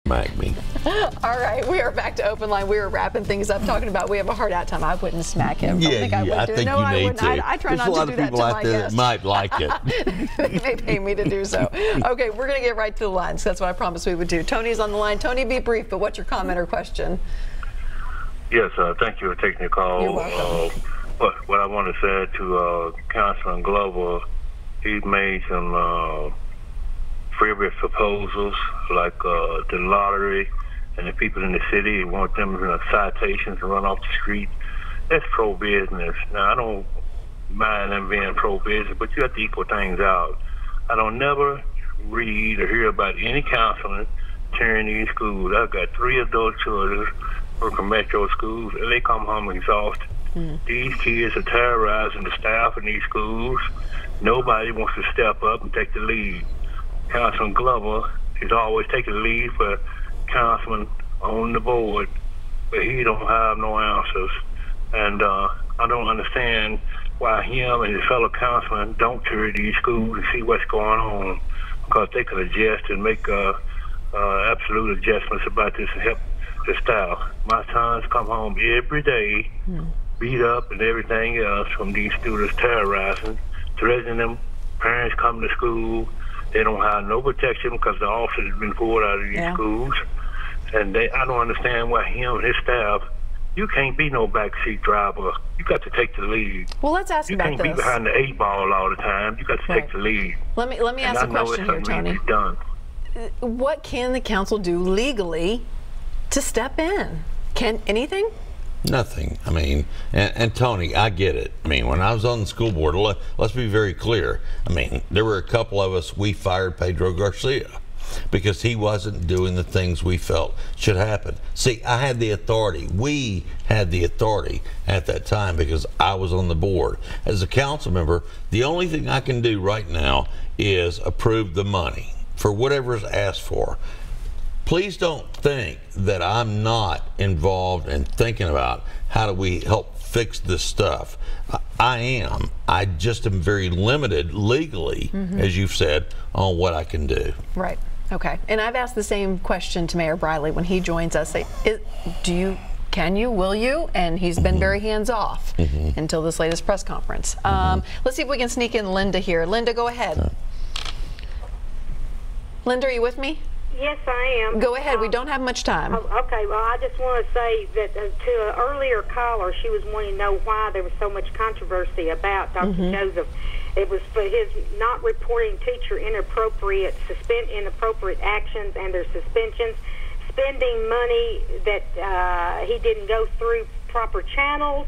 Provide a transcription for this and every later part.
smack me. All right, we are back to Open Line. We were wrapping things up, talking about we have a hard out time. I wouldn't smack him. Yeah, I think you need to. I try There's not to do that to my guests. a lot of people out there that might like it. They may pay me to do so. Okay, we're going to get right to the lines. That's what I promised we would do. Tony's on the line. Tony, be brief, but what's your comment or question? Yes, thank you for taking the call. You're welcome. What I want to say to Councilman Glover, he's made some frivolous proposals like the lottery, and the people in the city want them citations to run off the street. That's pro-business. Now, I don't mind them being pro-business, but you have to equal things out. I don't never read or hear about any councilman tearing these schools. I've got 3 adult children working metro schools, and they come home exhausted. These kids are terrorizing the staff in these schools. Nobody wants to step up and take the lead. Councilman Glover is always taking the lead for councilman on the board, but he don't have no answers. And I don't understand why him and his fellow councilmen don't tour these schools and see what's going on, because they could adjust and make absolute adjustments about this and help the staff. My sons come home every day, beat up and everything else from these students terrorizing, threatening them. Parents come to school. They don't have no protection because the officers have been pulled out of these schools. And I don't understand why him and his staff, you can't be no backseat driver. You got to take the lead. Well, let's ask about this. You can't be behind the 8 ball all the time. You got to take the lead. Let me ask a question here, Tony. What can the council do legally to step in? Can anything? Nothing. I mean, and Tony, I get it. I mean, when I was on the school board, let's be very clear. I mean, there were a couple of us, we fired Pedro Garcia because he wasn't doing the things we felt should happen. See, I had the authority. We had the authority at that time because I was on the board. As a council member, the only thing I can do right now is approve the money for whatever is asked for. Please don't think that I'm not involved in thinking about how do we help fix this stuff. I am. I just am very limited legally, as you've said, on what I can do. Right. Okay. And I've asked the same question to Mayor Briley when he joins us. Can you, will you? And he's been very hands-off until this latest press conference. Let's see if we can sneak in Linda here. Linda, go ahead. Linda, are you with me? Yes, I am. Go ahead. We don't have much time. Okay. Well, I just want to say that to an earlier caller, she was wanting to know why there was so much controversy about Dr. Joseph. It was for his not reporting teacher inappropriate actions and their suspensions, spending money that he didn't go through proper channels.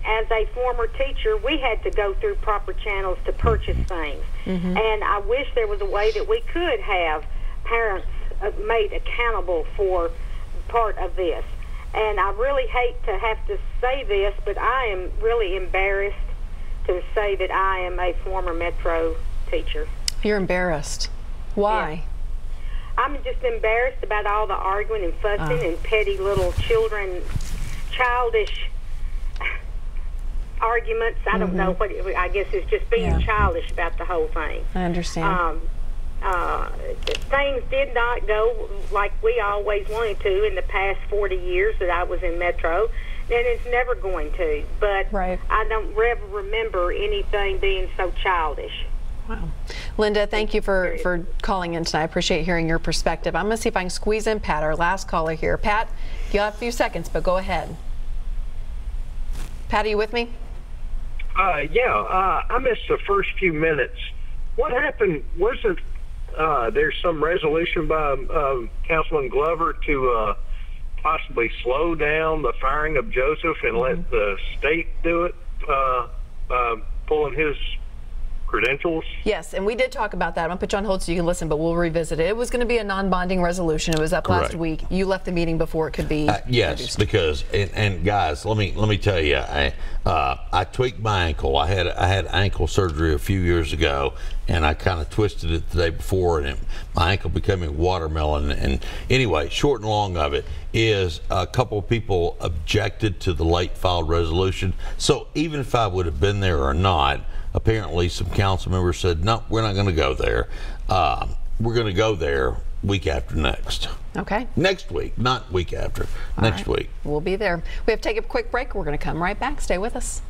As a former teacher, we had to go through proper channels to purchase things. And I wish there was a way that we could have parents made accountable for part of this. And I really hate to have to say this, but I am really embarrassed to say that I am a former Metro teacher. You're embarrassed. Why? Yeah. I'm just embarrassed about all the arguing and fussing and petty little childish arguments. I don't know what I guess it's just being childish about the whole thing. I understand. Things did not go like we always wanted to in the past 40 years that I was in Metro, and it's never going to. But I don't ever remember anything being so childish. Wow. Linda, thank you for calling in tonight. I appreciate hearing your perspective. I'm going to see if I can squeeze in Pat, our last caller here. Pat, you have a few seconds, but go ahead. Pat, are you with me? I missed the first few minutes. What happened? Wasn't there some resolution by Councilman Glover to possibly slow down the firing of Joseph and let the state do it, pulling his credentials? Yes, and we did talk about that. I'm going to put you on hold so you can listen, but we'll revisit it. It was going to be a non-bonding resolution. It was up last week. You left the meeting before it could be yes, introduced. Because and guys, let me tell you, I tweaked my ankle. I had ankle surgery a few years ago, and I kind of twisted it the day before, and my ankle became a watermelon. And anyway, short and long of it is a couple of people objected to the late filed resolution. So even if I would have been there or not, apparently some council members said, no, we're not going to go there. We're going to go there week after next. Okay. Next week, not week after. All next right. week. We'll be there. We have to take a quick break. We're going to come right back. Stay with us.